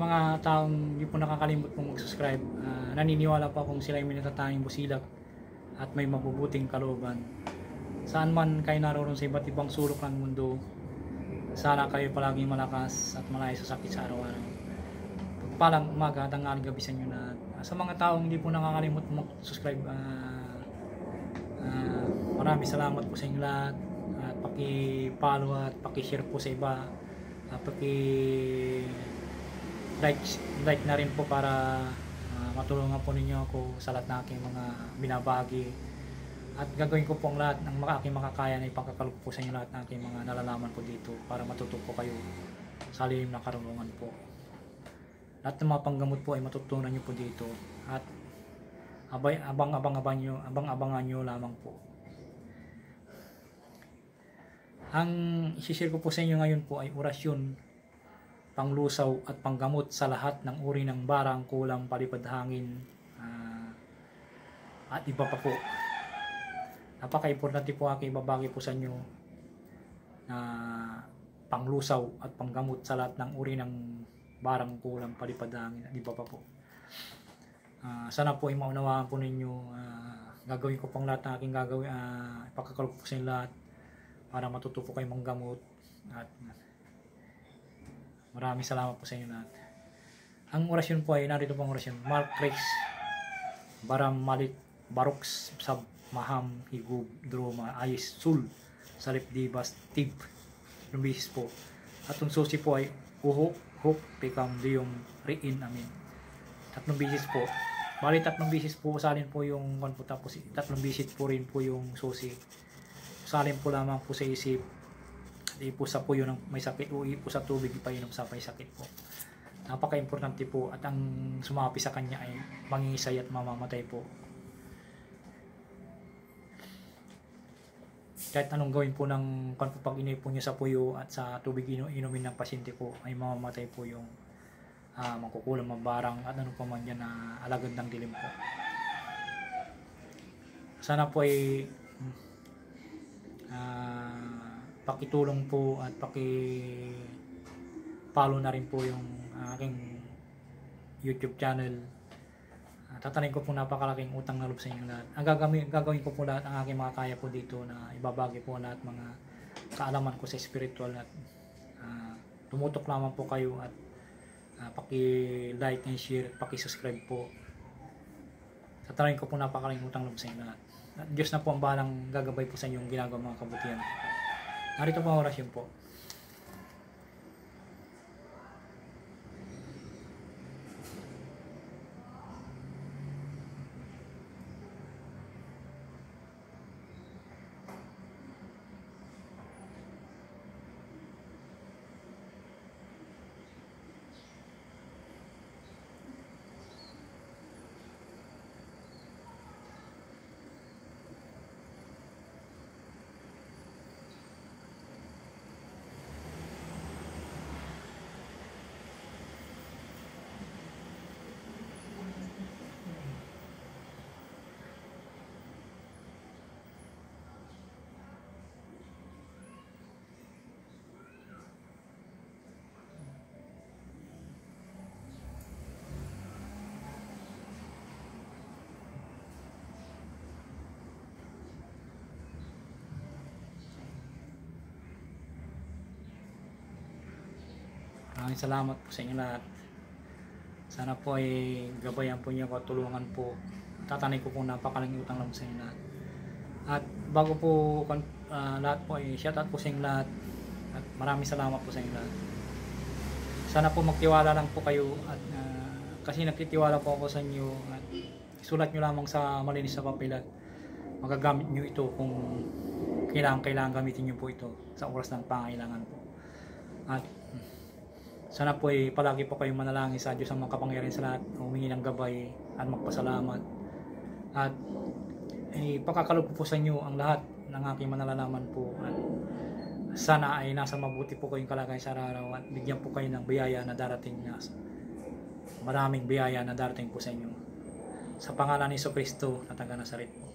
Mga taong hindi po nakakalimot pong mag-subscribe, naniniwala po akong sila ay may natatanging busilak at may mabubuting kalooban. Saan man kayo naroon sa iba't ibang sulok ng mundo, sana kayo palaging malakas at malayo sa sakit sa araw-araw. Pagpalang umaga, tanghali, gabi sa inyo na sa mga taong hindi po nakakalimot mag-subscribe, maraming salamat po sa inyo lahat at paki-follow at paki-share po sa iba, like na rin po para matulungan po ninyo ako sa lahat ng aking mga binabagi, at gagawin ko po ang lahat ng aking makakaya na ipagkakalog po sa inyo lahat ng aking mga nalalaman po dito para matuto po kayo sa lilim na karunungan po. Lahat ng mga panggamot po ay matutunan nyo po dito at abangan nyo lamang po. Ang isishare ko po sa inyo ngayon po ay orasyon, panglusaw at panggamot sa lahat ng uri ng barang, kulang, palipad hangin, at iba pa po. Napaka-importante po aking ibabagi po sa inyo na panglusaw at panggamot sa lahat ng uri ng barang, kulang, palipad hangin, at iba pa po. Sana po ay maunawaan po ninyo. Gagawin ko pang lahat ng aking gagawin, ipakakalog po sa inyo lahat para matuto po kayo manggamot, at maraming salamat po sa inyo lahat. Ang orasyon po ay narito pong orasyon: Mark Rex Baram Malik Baroks Sab Maham Higub Droma Ayis Sul Salip Dibas Tib Lumbis po. At ang susi po ay Uhok Hok Pikam Diyong Riin Amin. 3 bisis po. Bali 3 bisis po salin po yung po, tapos 3 bisis po rin po yung susi. Salin po lamang po sa isip. Ipusa po yun ng may sakit o ipusa tubig, ipainom sa may sakit po. Napaka-importante po, at ang sumapi sa kanya ay mangingisay at mamamatay po. Kahit anong gawin po ng pag inipon nyo sa puyo at sa tubig inumin ng pasyente po, ay mamamatay po yung mangkukulang, mabarang at ano pa man yan na alagad ng dilim po. Sana po ay pakitulong po at paki-follow na rin po yung aking YouTube channel. Tatanin ko po napakalaking utang na loob sa inyo lahat. Ang gagawin ko po lahat ang aking makakaya po dito na ibabagi po lahat mga kaalaman ko sa spiritual, at tumutok lamang po kayo at paki-like and share, paki-subscribe po. Tatanin ko po napakalaking utang na loob sa inyo lahat. At Diyos na po ang bahalang gagabay po sa inyong ginagawa mga kabutihan. Narito po ang orasyon po. Maraming salamat po sa inyo lahat. Sana po ay gabayan po niyo ako, tulungan po. Tatanay ko po napakalaking utang lang sa inyo lahat. At bago po lahat po ay shoutout po sa inyo lahat. At maraming salamat po sa inyo lahat. Sana po magtiwala lang po kayo, at kasi nagtitiwala po ako sa inyo, at isulat nyo lamang sa malinis na papel at magagamit nyo ito kung kailangan gamitin nyo po ito sa oras ng pangailangan po. At sana po ay palagi po kayong manalangin sa Diyos ang makapangyarihan sa lahat, humingi ng gabay at magpasalamat. At ipakakalog po sa inyo ang lahat ng aking manalalaman po, at sana ay nasa mabuti po kayong kalagayan sa araw, at bigyan po kayo ng biyaya na darating, na maraming biyaya na darating po sa inyo. Sa pangalan ni Jesucristo na taga Nazaret po.